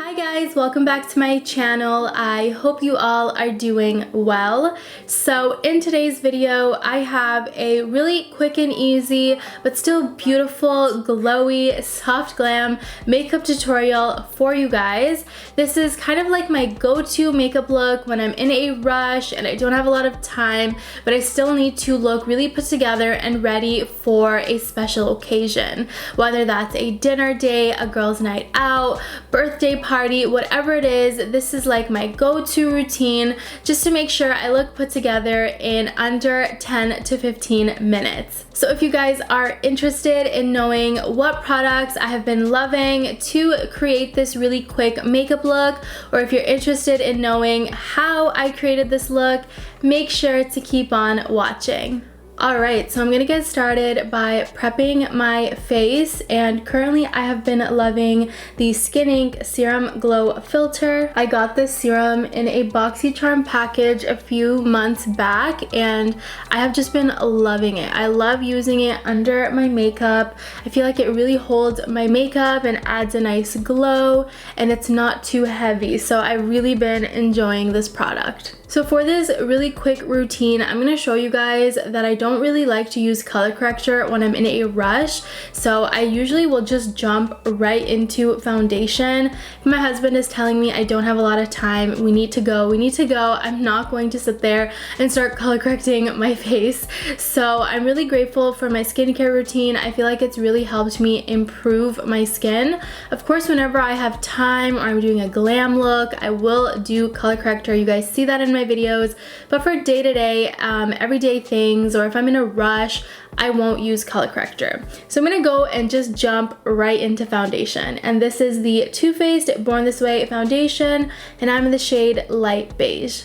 Hi guys, welcome back to my channel. I hope you all are doing well. So in today's video, I have a really quick and easy, but still beautiful, glowy, soft glam makeup tutorial for you guys. This is kind of like my go-to makeup look when I'm in a rush and I don't have a lot of time, but I still need to look really put together and ready for a special occasion. Whether that's a dinner day, a girls' night out, birthday party, whatever it is, this is like my go-to routine just to make sure I look put together in under 10 to 15 minutes. So if you guys are interested in knowing what products I have been loving to create this really quick makeup look, or if you're interested in knowing how I created this look, make sure to keep on watching. Alright, so I'm gonna get started by prepping my face, and currently I have been loving the Skin Inc Serum Glow Filter. I got this serum in a BoxyCharm package a few months back and I have just been loving it. I love using it under my makeup. I feel like it really holds my makeup and adds a nice glow, and it's not too heavy, so I've really been enjoying this product. So for this really quick routine, I'm gonna show you guys that I don't really like to use color corrector when I'm in a rush. So I usually will just jump right into foundation. If my husband is telling me I don't have a lot of time, we need to go, I'm not going to sit there and start color correcting my face. So I'm really grateful for my skincare routine. I feel like it's really helped me improve my skin. Of course, whenever I have time or I'm doing a glam look, I will do color corrector. You guys see that in my videos, but for day-to-day, everyday things, or if I'm in a rush, I won't use color corrector. So I'm gonna go and just jump right into foundation, and this is the Too Faced Born This Way foundation, and I'm in the shade Light Beige.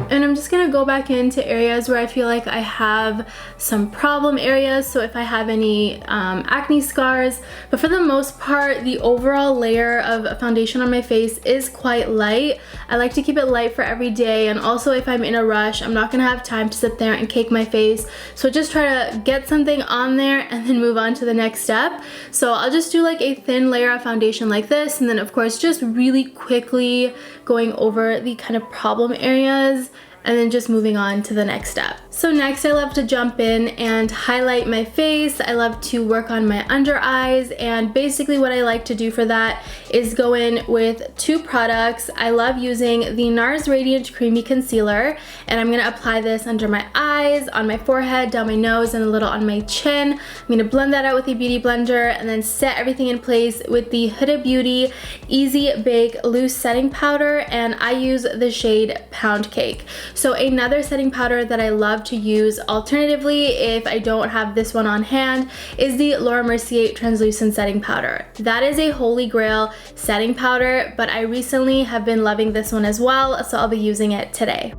And I'm just gonna go back into areas where I feel like I have some problem areas, so if I have any acne scars. But for the most part, the overall layer of foundation on my face is quite light. I like to keep it light for every day, and also if I'm in a rush, I'm not gonna have time to sit there and cake my face, so just try to get something on there and then move on to the next step. So I'll just do like a thin layer of foundation like this, and then of course just really quickly going over the kind of problem areas, and then just moving on to the next step. So next, I love to jump in and highlight my face. I love to work on my under eyes, and basically what I like to do for that is go in with two products. I love using the Nars Radiant Creamy Concealer, and I'm gonna apply this under my eyes, on my forehead, down my nose, and a little on my chin. I'm gonna blend that out with a beauty blender and then set everything in place with the Huda Beauty Easy Bake Loose Setting Powder, and I use the shade Pound Cake. So another setting powder that I love to use alternatively, if I don't have this one on hand, is the Mercier Translucent Setting Powder. That is a holy grail setting powder, but I recently have been loving this one as well, so I'll be using it today.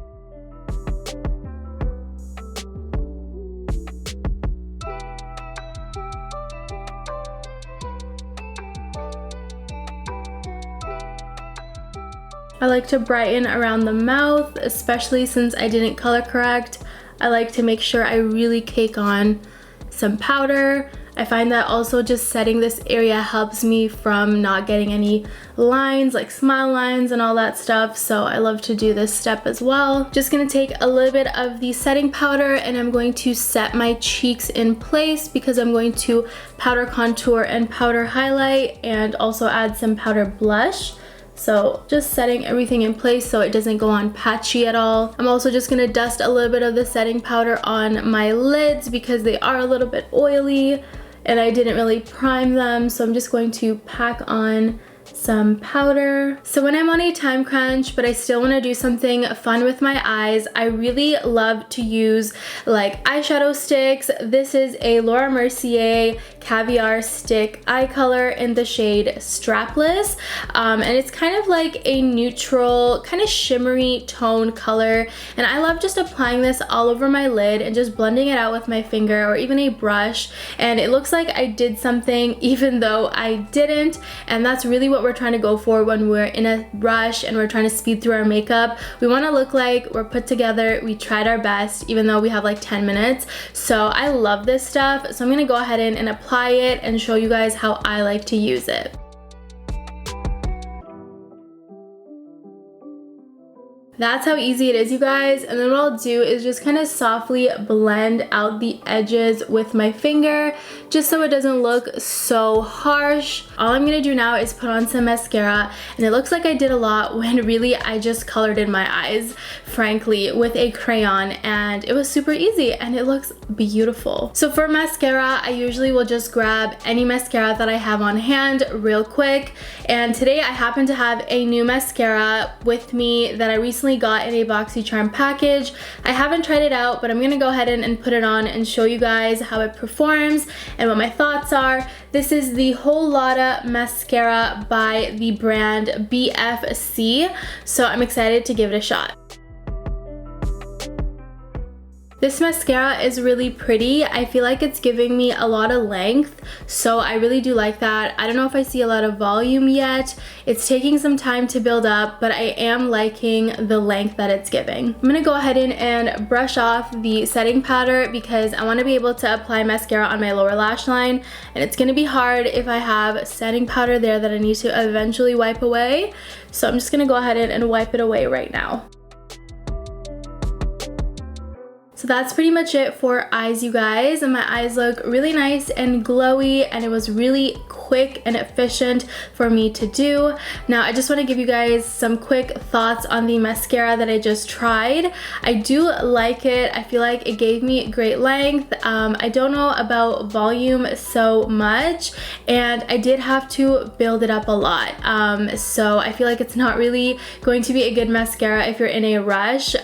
I like to brighten around the mouth, especially since I didn't color correct. I like to make sure I really cake on some powder. I find that also just setting this area helps me from not getting any lines, like smile lines and all that stuff, so I love to do this step as well. Just gonna take a little bit of the setting powder, and I'm going to set my cheeks in place because I'm going to powder contour and powder highlight, and also add some powder blush. So just setting everything in place so it doesn't go on patchy at all. I'm also just gonna dust a little bit of the setting powder on my lids because they are a little bit oily and I didn't really prime them, so I'm just going to pack on some powder. So when I'm on a time crunch but I still want to do something fun with my eyes, I really love to use like eyeshadow sticks. This is a Mercier Caviar stick eye color in the shade Strapless, and it's kind of like a neutral kind of shimmery tone color, and I love just applying this all over my lid and just blending it out with my finger or even a brush, and it looks like I did something even though I didn't, and that's really what we're we're trying to go for when we're in a rush and we're trying to speed through our makeup. We want to look like we're put together, we tried our best, even though we have like 10 minutes. So I love this stuff. So I'm gonna go ahead and apply it and show you guys how I like to use it. That's how easy it is, you guys. And then what I'll do is just kind of softly blend out the edges with my finger, just so it doesn't look so harsh. All I'm gonna do now is put on some mascara, and it looks like I did a lot when really I just colored in my eyes, frankly, with a crayon, and it was super easy and it looks beautiful. So for mascara, I usually will just grab any mascara that I have on hand real quick. And today I happen to have a new mascara with me that I recently got in a BoxyCharm package. I haven't tried it out, but I'm gonna go ahead and put it on and show you guys how it performs and what my thoughts are. This is the whole Lotta mascara by the brand BFC, so I'm excited to give it a shot. This mascara is really pretty. I feel like it's giving me a lot of length, so I really do like that. I don't know if I see a lot of volume yet. It's taking some time to build up, but I am liking the length that it's giving. I'm gonna go ahead and brush off the setting powder because I wanna be able to apply mascara on my lower lash line, and it's gonna be hard if I have setting powder there that I need to eventually wipe away. So I'm just gonna go ahead and wipe it away right now. So that's pretty much it for eyes, you guys, and my eyes look really nice and glowy, and it was really quick and efficient for me to do. Now I just want to give you guys some quick thoughts on the mascara that I just tried. I do like it. I feel like it gave me great length. I don't know about volume so much, and I did have to build it up a lot. So I feel like it's not really going to be a good mascara if you're in a rush.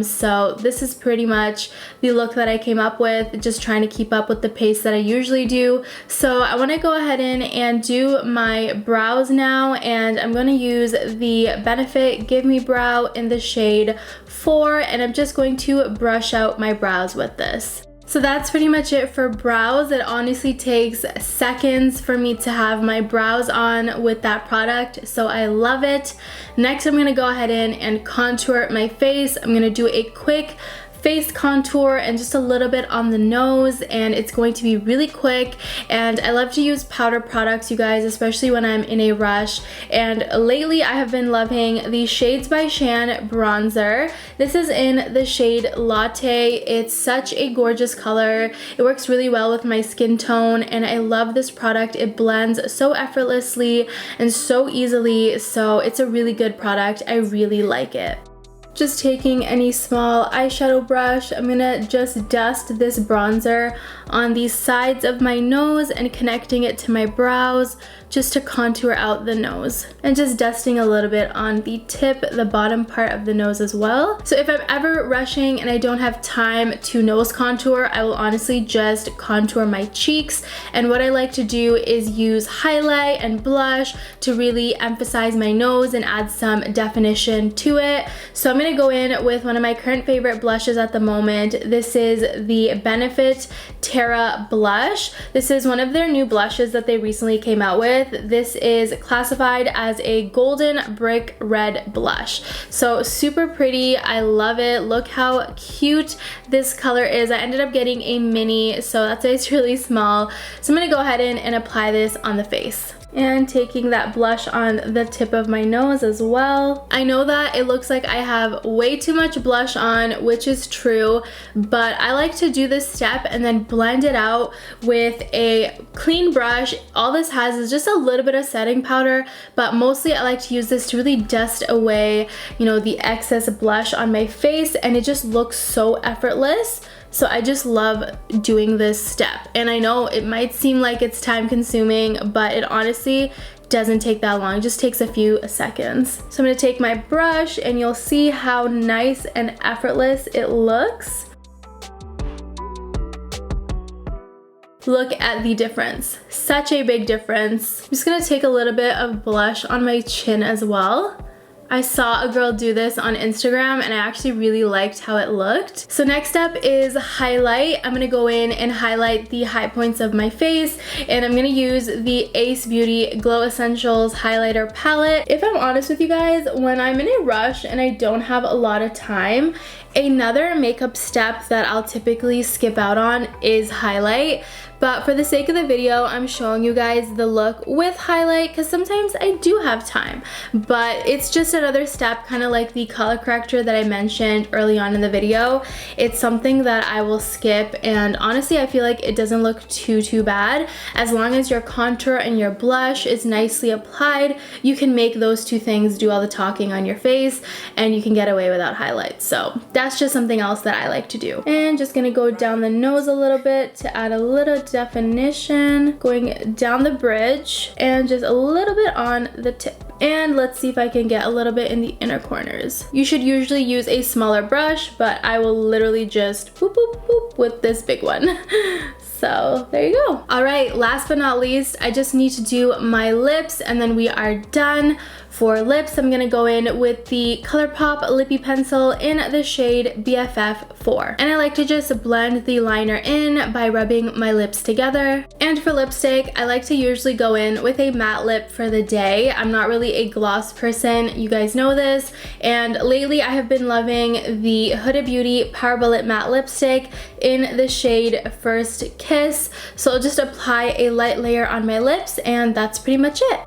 So this is pretty much the look that I came up with, just trying to keep up with the pace that I usually do. So I want to go ahead and do my brows now, and I'm going to use the Benefit Give Me Brow in the shade 4, and I'm just going to brush out my brows with this. So that's pretty much it for brows. It honestly takes seconds for me to have my brows on with that product, so I love it. Next, I'm going to go ahead and contour my face. I'm going to do a quick face contour and just a little bit on the nose, and it's going to be really quick. And I love to use powder products, you guys, especially when I'm in a rush. And lately I have been loving the Shades by Shan bronzer. This is in the shade Latte. It's such a gorgeous color. It works really well with my skin tone, and I love this product. It blends so effortlessly and so easily, so it's a really good product. I really like it. Just taking any small eyeshadow brush, I'm gonna just dust this bronzer on the sides of my nose and connecting it to my brows just to contour out the nose, and just dusting a little bit on the tip, the bottom part of the nose as well. So if I'm ever rushing and I don't have time to nose contour, I will honestly just contour my cheeks. And what I like to do is use highlight and blush to really emphasize my nose and add some definition to it. So I'm gonna go in with one of my current favorite blushes at the moment. This is the Benefit Terra blush. This is one of their new blushes that they recently came out with. This is classified as a golden brick red blush. So super pretty. I love it. Look how cute this color is. I ended up getting a mini, so that's why it's really small. So I'm gonna go ahead and apply this on the face. And taking that blush on the tip of my nose as well. I know that it looks like I have way too much blush on, which is true, but I like to do this step and then blend it out with a clean brush. All this has is just a little bit of setting powder, but mostly I like to use this to really dust away, you know, the excess blush on my face, and it just looks so effortless. So I just love doing this step. And I know it might seem like it's time consuming, but it honestly doesn't take that long. It just takes a few seconds. So I'm gonna take my brush and you'll see how nice and effortless it looks. Look at the difference. Such a big difference. I'm just gonna take a little bit of blush on my chin as well. I saw a girl do this on Instagram and I actually really liked how it looked. So next up is highlight. I'm gonna go in and highlight the high points of my face, and I'm gonna use the Ace Beauty Glow Essentials highlighter palette. If I'm honest with you guys, when I'm in a rush and I don't have a lot of time, another makeup step that I'll typically skip out on is highlight. But for the sake of the video, I'm showing you guys the look with highlight because sometimes I do have time. But it's just another step, kind of like the color corrector that I mentioned early on in the video. It's something that I will skip, and honestly I feel like it doesn't look too bad. As long as your contour and your blush is nicely applied, you can make those two things do all the talking on your face and you can get away without highlights. So that's just something else that I like to do. And just gonna go down the nose a little bit to add a little definition, going down the bridge and just a little bit on the tip. And let's see if I can get a little bit in the inner corners. You should usually use a smaller brush, but I will literally just boop boop boop with this big one. So there you go. All right, last but not least, I just need to do my lips and then we are done. For lips, I'm gonna go in with the ColourPop Lippie Pencil in the shade BFF4. And I like to just blend the liner in by rubbing my lips together. And for lipstick, I like to usually go in with a matte lip for the day. I'm not really a gloss person, you guys know this. And lately I have been loving the Huda Beauty Power Bullet Matte Lipstick in the shade First Kiss. So I'll just apply a light layer on my lips and that's pretty much it.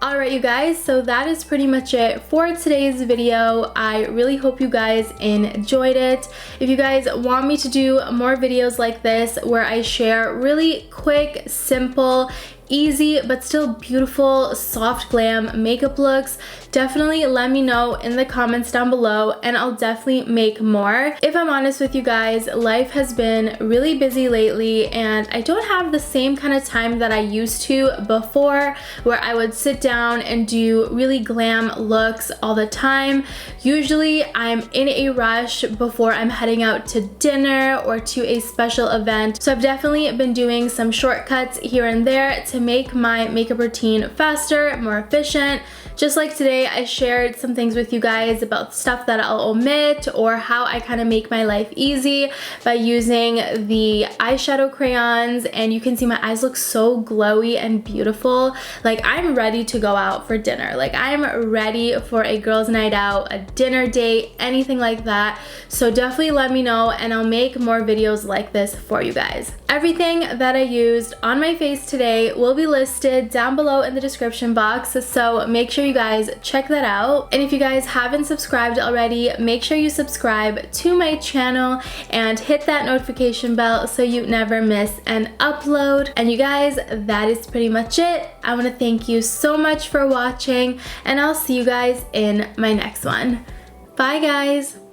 Alright you guys, so that is pretty much it for today's video. I really hope you guys enjoyed it. If you guys want me to do more videos like this where I share really quick, simple, easy but still beautiful soft glam makeup looks, definitely let me know in the comments down below and I'll definitely make more. If I'm honest with you guys, life has been really busy lately and I don't have the same kind of time that I used to before, where I would sit down and do really glam looks all the time. Usually I'm in a rush before I'm heading out to dinner or to a special event, so I've definitely been doing some shortcuts here and there to make my makeup routine faster, more efficient. Just like today, I shared some things with you guys about stuff that I'll omit or how I kind of make my life easy by using the eyeshadow crayons, and you can see my eyes look so glowy and beautiful. Like I'm ready to go out for dinner. Like I'm ready for a girls' night out, a dinner date, anything like that. So definitely let me know and I'll make more videos like this for you guys. Everything that I used on my face today will be listed down below in the description box, so make sure you guys check that out. And if you guys haven't subscribed already, make sure you subscribe to my channel and hit that notification bell so you never miss an upload. And you guys, that is pretty much it. I want to thank you so much for watching and I'll see you guys in my next one. Bye guys!